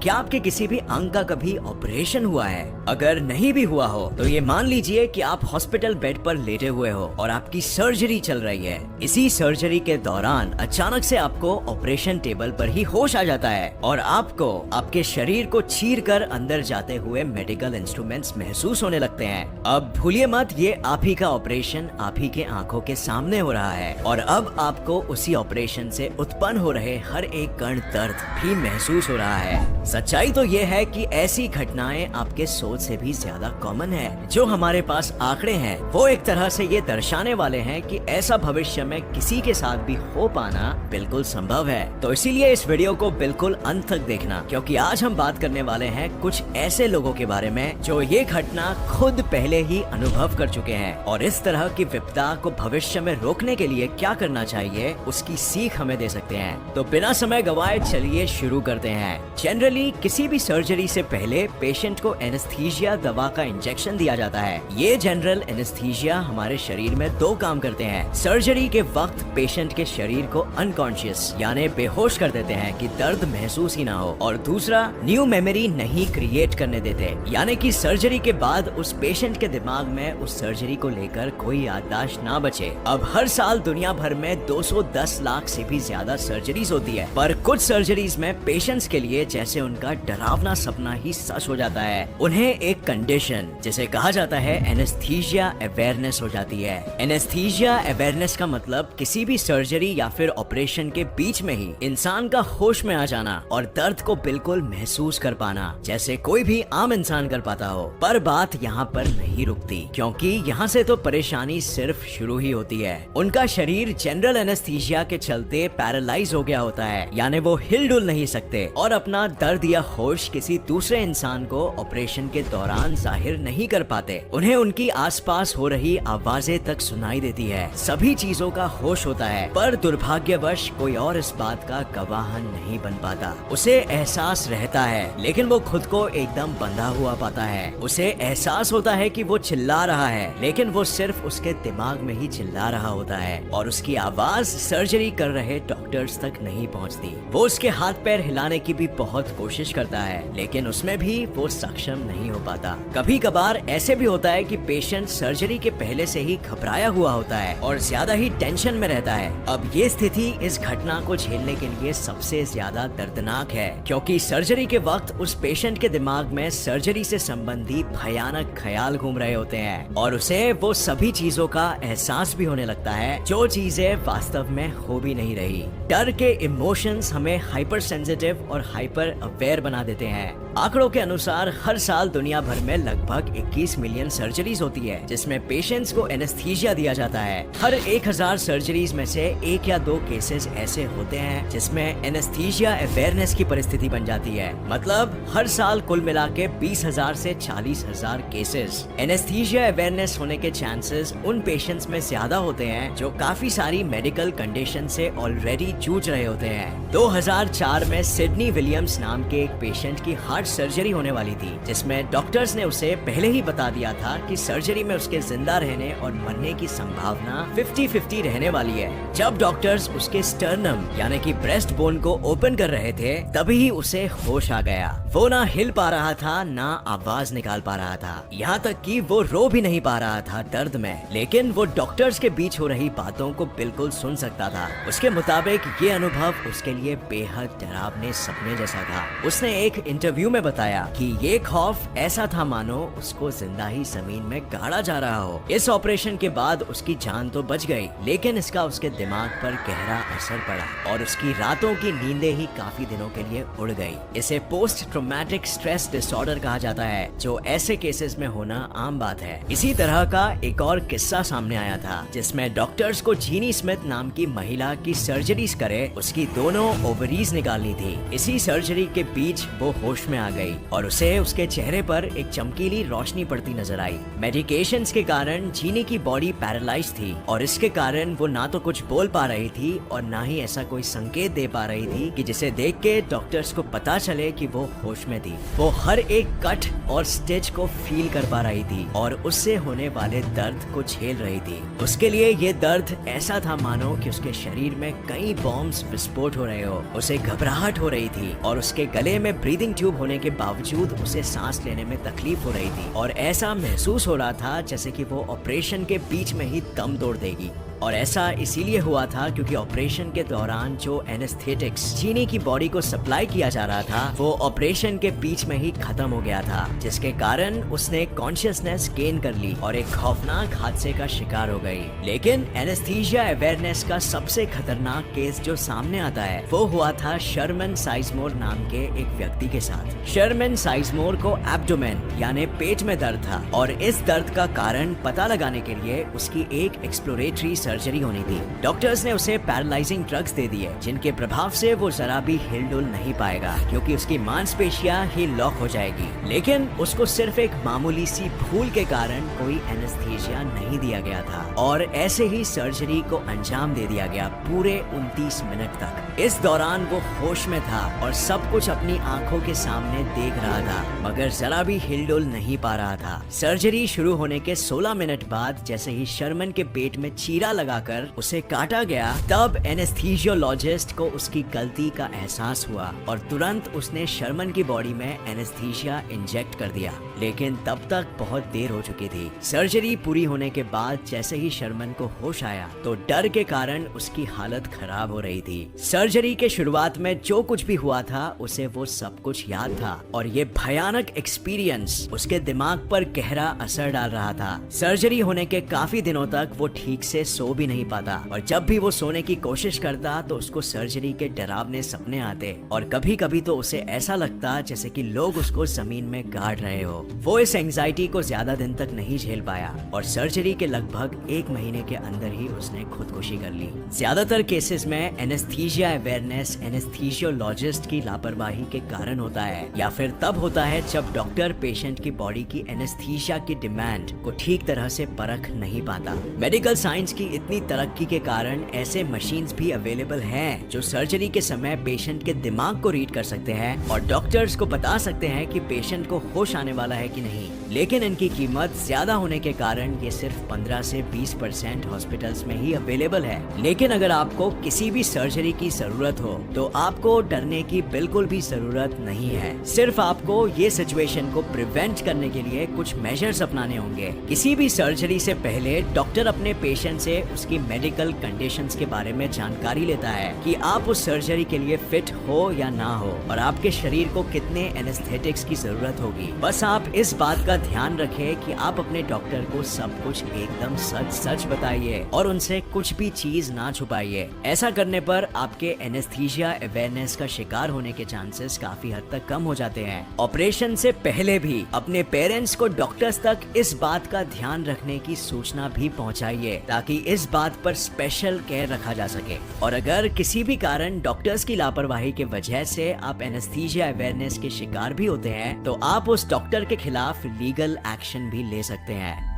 क्या आपके किसी भी अंग का कभी ऑपरेशन हुआ है? अगर नहीं भी हुआ हो तो ये मान लीजिए कि आप हॉस्पिटल बेड पर लेटे हुए हो और आपकी सर्जरी चल रही है। इसी सर्जरी के दौरान अचानक से आपको ऑपरेशन टेबल पर ही होश आ जाता है और आपको आपके शरीर को चीर कर अंदर जाते हुए मेडिकल इंस्ट्रूमेंट्स महसूस होने लगते हैं। अब भूलिए मत, ये आप ही का ऑपरेशन आप ही के आंखों के सामने हो रहा है और अब आपको उसी ऑपरेशन से उत्पन्न हो रहे हर एक कण दर्द भी महसूस हो रहा है। सच्चाई तो ये है कि ऐसी घटनाएं आपके सोच से भी ज्यादा कॉमन है। जो हमारे पास आंकड़े हैं वो एक तरह से ये दर्शाने वाले हैं कि ऐसा भविष्य में किसी के साथ भी हो पाना बिल्कुल संभव है। तो इसीलिए इस वीडियो को बिल्कुल अंत तक देखना, क्योंकि आज हम बात करने वाले हैं कुछ ऐसे लोगों के बारे में जो ये घटना खुद पहले ही अनुभव कर चुके हैं और इस तरह की विपदा को भविष्य में रोकने के लिए क्या करना चाहिए उसकी सीख हमें दे सकते हैं। तो बिना समय गवाए चलिए शुरू करते हैं। जनरली किसी भी सर्जरी से पहले पेशेंट को एनेस्थीसिया दवा का इंजेक्शन दिया जाता है। ये जनरल एनेस्थीसिया हमारे शरीर में दो काम करते हैं। सर्जरी के वक्त पेशेंट के शरीर को अनकॉन्शियस यानी बेहोश कर देते हैं कि दर्द महसूस ही ना हो, और दूसरा न्यू मेमोरी नहीं क्रिएट करने देते, यानी कि सर्जरी के बाद उस पेशेंट के दिमाग में उस सर्जरी को लेकर कोई याददाश्त ना बचे। अब हर साल दुनिया भर में 210 लाख से भी ज्यादा सर्जरीज होती है, पर कुछ सर्जरीज में पेशेंट्स के लिए जैसे उनका डरावना सपना ही सच हो जाता है। उन्हें एक कंडीशन जिसे कहा जाता है एनेस्थीसिया अवेयरनेस हो जाती है। एनेस्थीसिया अवेयरनेस का मतलब किसी भी सर्जरी या फिर ऑपरेशन के बीच में ही इंसान का होश में आ जाना और दर्द को बिल्कुल महसूस कर पाना, जैसे कोई भी आम इंसान कर पाता हो। पर बात यहाँ पर नहीं रुकती, क्योंकि यहाँ से तो परेशानी सिर्फ शुरू ही होती है। उनका शरीर जनरल एनेस्थीसिया के चलते पैरालाइज हो गया होता है, यानी वो हिल डुल नहीं सकते और अपना दर्द या होश किसी दूसरे इंसान को ऑपरेशन के दौरान जाहिर नहीं कर पाते। उन्हें उनकी आसपास हो रही आवाजें तक सुनाई देती है, सभी चीजों का होश होता है, पर दुर्भाग्यवश कोई और इस बात का गवाह नहीं बन पाता। उसे एहसास रहता है लेकिन वो खुद को एकदम बंधा हुआ पाता है। उसे एहसास होता है कि वो चिल्ला रहा है, लेकिन वो सिर्फ उसके दिमाग में ही चिल्ला रहा होता है और उसकी आवाज सर्जरी कर रहे डॉक्टर्स तक नहीं पहुंचती। वो उसके हाथ पैर हिलाने की भी बहुत कोशिश करता है, लेकिन उसमें भी वो सक्षम नहीं हो पाता। कभी कभार ऐसे भी होता है कि पेशेंट सर्जरी के पहले से ही घबराया हुआ होता है और ज्यादा ही टेंशन में रहता है। अब ये स्थिति इस घटना को झेलने के लिए सबसे ज्यादा दर्दनाक है, क्योंकि सर्जरी के वक्त उस पेशेंट के दिमाग में सर्जरी से संबंधी भयानक ख्याल घूम रहे होते हैं और उसे वो सभी चीजों का एहसास भी होने लगता है जो चीजें वास्तव में हो भी नहीं रही। डर के इमोशंस हमें हाइपर सेंसिटिव और हाइपर अवेयर बना देते हैं। आंकड़ों के अनुसार हर साल दुनिया भर में लगभग 21 मिलियन सर्जरीज होती है, जिसमें पेशेंट्स को एनेस्थीसिया दिया जाता है। हर 1000 सर्जरीज में से 1 या 2 केसेस ऐसे होते हैं जिसमें एनेस्थीसिया अवेयरनेस की परिस्थिति बन जाती है। मतलब हर साल कुल मिला के 20,000 से 40,000 केसेस। एनेस्थीसिया अवेयरनेस होने के चांसेस उन पेशेंट्स में ज्यादा होते हैं जो काफी सारी मेडिकल कंडीशन से ऑलरेडी जूझ रहे होते हैं। 2004 में सिडनी विलियम्स नाम के एक पेशेंट की हार्ट सर्जरी होने वाली थी, जिसमें डॉक्टर्स ने उसे पहले ही बता दिया था कि सर्जरी में उसके जिंदा रहने और मरने की संभावना 50-50 रहने वाली है। जब डॉक्टर्स उसके स्टर्नम यानी कि ब्रेस्ट बोन को ओपन कर रहे थे तभी उसे होश आ गया। वो ना हिल पा रहा था ना आवाज निकाल पा रहा था, यहाँ तक कि वो रो भी नहीं पा रहा था दर्द में, लेकिन वो डॉक्टर्स के बीच हो रही बातों को बिल्कुल सुन सकता था। उसके मुताबिक ये अनुभव उसके लिए बेहद डरावने सपने जैसा था। उसने एक इंटरव्यू में बताया कि ये खौफ ऐसा था मानो उसको जिंदा ही जमीन में गाड़ा जा रहा हो। इस ऑपरेशन के बाद उसकी जान तो बच गई, लेकिन इसका उसके दिमाग पर गहरा असर पड़ा और उसकी रातों की नींदें ही काफी दिनों के लिए उड़ गई। इसे पोस्ट ट्रॉमेटिक स्ट्रेस डिसऑर्डर कहा जाता है, जो ऐसे केसेस में होना आम बात है। इसी तरह का एक और किस्सा सामने आया था, जिसमें डॉक्टर्स को जीनी स्मिथ नाम की महिला की सर्जरीज करे उसकी दोनों ओवरीज निकालनी थी। इसी सर्जरी के बीच वो होश में आ गई और उसे उसके चेहरे पर एक चमकीली रोशनी पड़ती नजर आई। मेडिकेशंस के कारण जीनी की बॉडी पैरालाइज थी और इसके कारण वो ना तो कुछ बोल पा रही थी और ना ही ऐसा कोई संकेत दे पा रही थी कि जिसे देख के डॉक्टर्स को पता चले कि वो होश में थी। वो हर एक कट और स्टिच को फील कर पा रही थी और उससे होने वाले दर्द को झेल रही थी। उसके लिए ये दर्द ऐसा था मानो कि उसके शरीर में कई बॉम्ब्स विस्फोट हो रहे हो। उसे घबराहट हो रही थी और उसके गले में ब्रीदिंग ट्यूब होने के बावजूद उसे सांस लेने में तकलीफ हो रही थी और ऐसा महसूस हो रहा था जैसे कि वो ऑपरेशन के बीच में ही दम तोड़ देगी। और ऐसा इसीलिए हुआ था क्योंकि ऑपरेशन के दौरान जो एनेस्थेटिक्स जीनी की बॉडी को सप्लाई किया जा रहा था वो ऑपरेशन के बीच में ही खत्म हो गया था, जिसके कारण उसने कॉन्शियसनेस गेन कर ली और एक खौफनाक हादसे का शिकार हो गई। लेकिन एनेस्थीसिया अवेयरनेस का सबसे खतरनाक केस जो सामने आता है वो हुआ था शर्मन साइजमोर नाम के एक व्यक्ति के साथ। शर्मन साइजमोर को एब्डोमेन यानी पेट में दर्द था और इस दर्द का कारण पता लगाने के लिए उसकी एक एक्सप्लोरेटरी सर्जरी होनी थी। डॉक्टर्स ने उसे पैरालाइजिंग ड्रग्स दे दिए जिनके प्रभाव से वो जरा भी हिलडुल नहीं पाएगा क्योंकि उसकी मांसपेशियां ही लॉक हो जाएगी। लेकिन उसको सिर्फ एक मामूली सी भूल के कारण कोई एनेस्थीसिया नहीं दिया गया था और ऐसे ही सर्जरी को अंजाम दे दिया गया पूरे 29 मिनट तक। इस दौरान वो होश में था और सब कुछ अपनी आंखों के सामने देख रहा था मगर जरा भी हिलडुल नहीं पा रहा था। सर्जरी शुरू होने के 16 मिनट बाद जैसे ही शर्मन के पेट में चीरा लगाकर उसे काटा गया तब एनेस्थीसियोलॉजिस्ट को उसकी गलती का एहसास हुआ और तुरंत उसने शर्मन की बॉडी में एनेस्थीसिया इंजेक्ट कर दिया। लेकिन तब तक बहुत देर हो चुकी थी। सर्जरी पूरी होने के बाद जैसे ही शर्मन को होश आया तो डर के कारण उसकी हालत खराब हो रही थी। सर्जरी के शुरुआत में जो कुछ भी हुआ था उसे वो सब कुछ याद था और ये भयानक एक्सपीरियंस उसके दिमाग पर गहरा असर डाल रहा था। सर्जरी होने के काफी दिनों तक वो ठीक से सो भी नहीं पाता और जब भी वो सोने की कोशिश करता तो उसको सर्जरी के डरावने सपने आते और कभी कभी तो उसे ऐसा लगता जैसे कि लोग उसको जमीन में गाड़ रहे हो। वो इस एंजाइटी को ज्यादा दिन तक नहीं झेल पाया और सर्जरी के लगभग 1 महीने के अंदर ही उसने खुदकुशी कर ली। ज्यादातर केसेस में एनेस्थीसिया अवेयरनेस एनेस्थीसियोलॉजिस्ट की लापरवाही के कारण होता है या फिर तब होता है जब डॉक्टर पेशेंट की बॉडी की एनेस्थीसिया की डिमांड को ठीक तरह से परख नहीं पाता। मेडिकल साइंस की इतनी तरक्की के कारण ऐसे मशीन्स भी अवेलेबल हैं जो सर्जरी के समय पेशेंट के दिमाग को रीड कर सकते हैं और डॉक्टर्स को बता सकते हैं कि पेशेंट को होश आने वाला है कि नहीं। लेकिन इनकी कीमत ज्यादा होने के कारण ये सिर्फ 15 से 20% हॉस्पिटल्स में ही अवेलेबल है। लेकिन अगर आपको किसी भी सर्जरी की जरूरत हो तो आपको डरने की बिल्कुल भी जरूरत नहीं है। सिर्फ आपको ये सिचुएशन को प्रिवेंट करने के लिए कुछ मेजर्स अपनाने होंगे। किसी भी सर्जरी से पहले डॉक्टर अपने पेशेंट से उसकी मेडिकल कंडीशंस के बारे में जानकारी लेता है कि आप उस सर्जरी के लिए फिट हो या ना हो और आपके शरीर को कितने एनेस्थेटिक्स की जरूरत होगी। बस आप इस बात का ध्यान रखें कि आप अपने डॉक्टर को सब कुछ एकदम सच सच बताइए और उनसे कुछ भी चीज ना छुपाइए। ऐसा करने पर आपके एनेस्थीसिया अवेयरनेस का शिकार होने के चांसेस काफी हद तक कम हो जाते हैं। ऑपरेशन से पहले भी अपने पेरेंट्स को डॉक्टर्स तक इस बात का ध्यान रखने की सूचना भी पहुंचाइए ताकि इस बात पर स्पेशल केयर रखा जा सके। और अगर किसी भी कारण डॉक्टर्स की लापरवाही के वजह से आप एनेस्थीसिया अवेयरनेस के शिकार भी होते हैं तो आप उस डॉक्टर के खिलाफ लीगल एक्शन भी ले सकते हैं।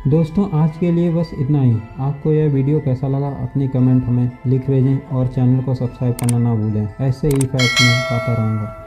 दोस्तों आज के लिए बस इतना ही। आपको यह वीडियो कैसा लगा अपनी कमेंट हमें लिख भेजें और चैनल को सब्सक्राइब करना ना भूलें। ऐसे ही फैक्ट में पाता रहूँगा।